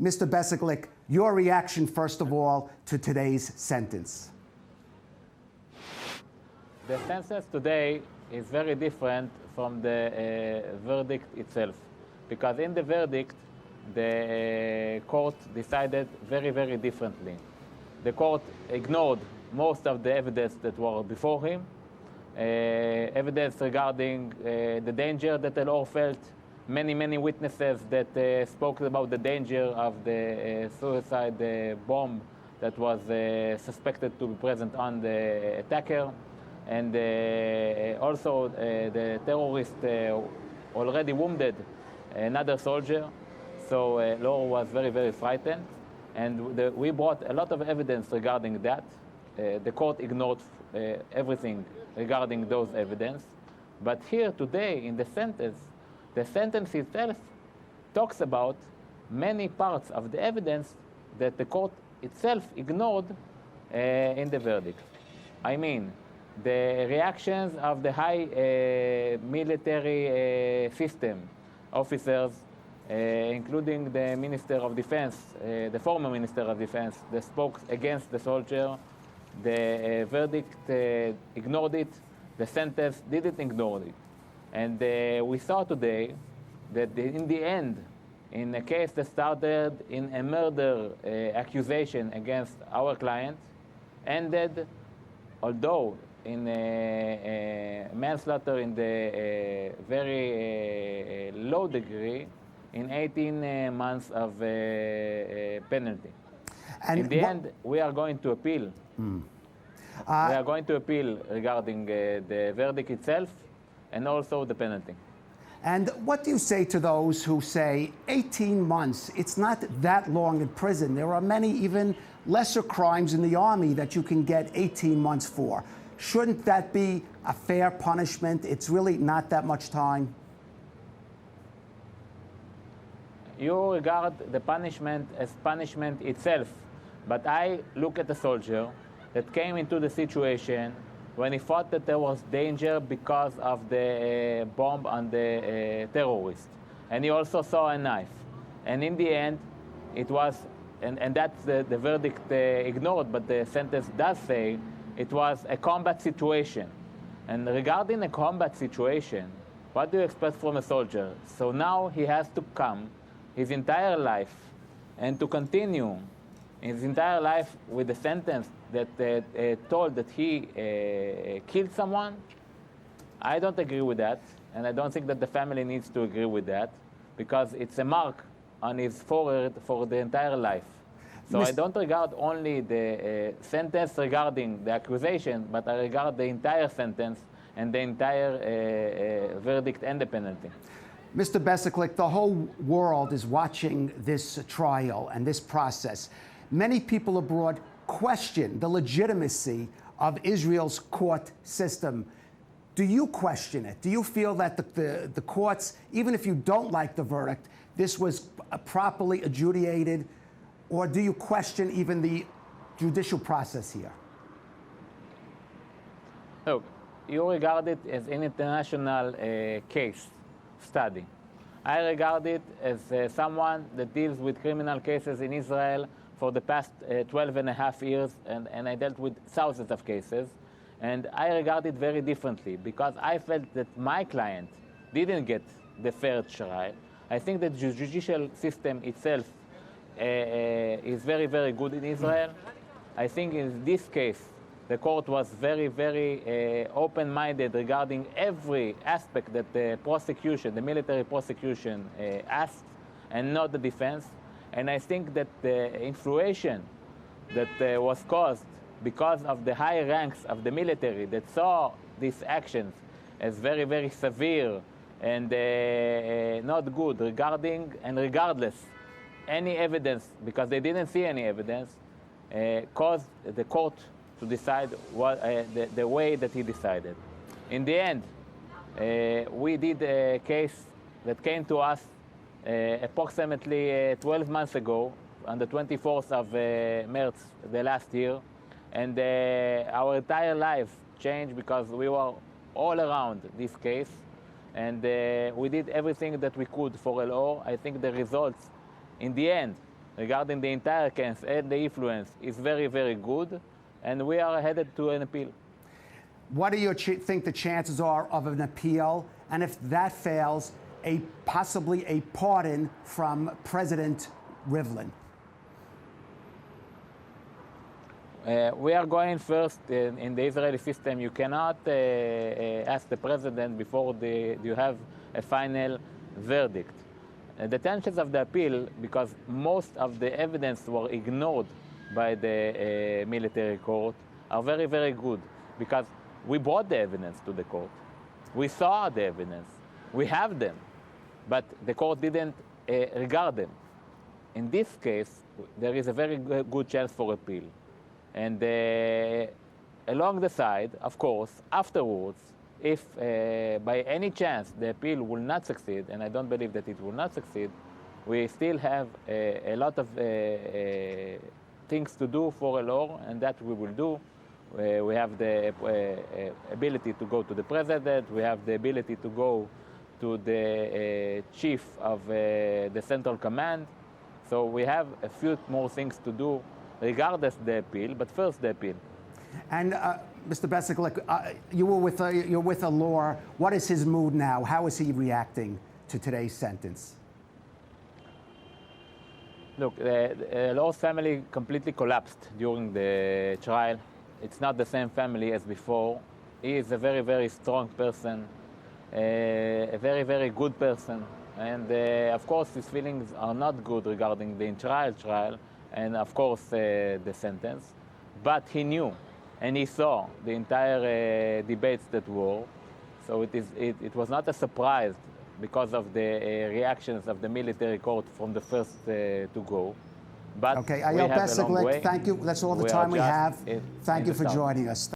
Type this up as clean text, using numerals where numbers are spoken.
Mr. Besiclik, your reaction, first of all, to today's sentence. The sentence today is very different from the verdict itself, because in the verdict, the court decided very, very differently. The court ignored most of the evidence that were before him, evidence regarding the danger that Elor felt, many witnesses that spoke about the danger of the suicide bomb that was suspected to be present on the attacker, and also the terrorist already wounded another soldier. So Elor was very, very frightened, and we brought a lot of evidence regarding that. The court ignored everything regarding those evidence. But here today in the sentence itself talks about many parts of the evidence that the court itself ignored in the verdict. I mean, the reactions of the high military system officers, including the Minister of Defense, the former Minister of Defense, that spoke against the soldier. The verdict ignored it. The sentence didn't ignore it. And we saw today that in the end, in a case that started in a murder accusation against our client, ended, although in manslaughter in the very low degree, in 18 months of penalty. And in the end, we are going to appeal. We are going to appeal regarding the verdict itself and also the penalty. And what do you say to those who say 18 months, it's not that long in prison? There are many even lesser crimes in the Army that you can get 18 months for. Shouldn't that be a fair punishment? It's really not that much time. You regard the punishment as punishment itself, but I look at a soldier that came into the situation when he thought that there was danger because of the bomb on the terrorist. And he also saw a knife. And in the end, it was, and that's the verdict ignored, but the sentence does say it was a combat situation. And regarding a combat situation, what do you expect from a soldier? So now he has to come his entire life and to continue his entire life with a sentence that told that he killed someone. I don't agree with that, and I don't think that the family needs to agree with that, because it's a mark on his forehead for the entire life. So I don't regard only the sentence regarding the accusation, but I regard the entire sentence and the entire verdict and the penalty. Mr. Besiclik, the whole world is watching this trial and this process. Many people abroad question the legitimacy of Israel's court system. Do you question it? Do you feel that the courts, even if you don't like the verdict, this was properly adjudicated, or do you question even the judicial process here? Look, you regard it as an international case study. I regard it as someone that deals with criminal cases in Israel for the past 12 and a half years, and I dealt with thousands of cases. And I regard it very differently, because I felt that my client didn't get the fair trial. I think that the judicial system itself is very, very good in Israel. I think in this case, the court was very, very open-minded regarding every aspect that the prosecution, the military prosecution, asked, and not the defense. And I think that the influation that was caused because of the high ranks of the military that saw these actions as very, very severe and not good regarding and regardless any evidence, because they didn't see any evidence, caused the court to decide what, the way that he decided. In the end, we did a case that came to us approximately 12 months ago, on the 24th of March, the last year, and our entire life changed because we were all around this case, and we did everything that we could for Elor. I think the results, in the end, regarding the entire case and the influence is very, very good, and we are headed to an appeal. What do you think the chances are of an appeal? And if that fails, possibly a pardon from President Rivlin? We are going first in the Israeli system. You cannot ask the president before you have a final verdict. The chances of the appeal, because most of the evidence were ignored by the military court, are very, very good, because we brought the evidence to the court. We saw the evidence. We have them, but the court didn't regard them. In this case, there is a very good chance for appeal. And along the side, of course, afterwards, if by any chance the appeal will not succeed, and I don't believe that it will not succeed, we still have a lot of things to do for Elor, and that we will do. We have the ability to go to the president. We have the ability to go to the chief of the Central Command. So we have a few more things to do, regardless the appeal, but first the appeal. And Mr. Besiclik, you're with Elor. What is his mood now? How is he reacting to today's sentence? Look, Elor's family completely collapsed during the trial. It's not the same family as before. He is a very, very strong person, a very, very good person. And of course, his feelings are not good regarding the trial, and of course, the sentence. But he knew, and he saw the entire debates that were. So it was not a surprise because of the reactions of the military court from the first to go. But okay, we have Besiclik, thank you. That's all the time we have. Thank you for joining us.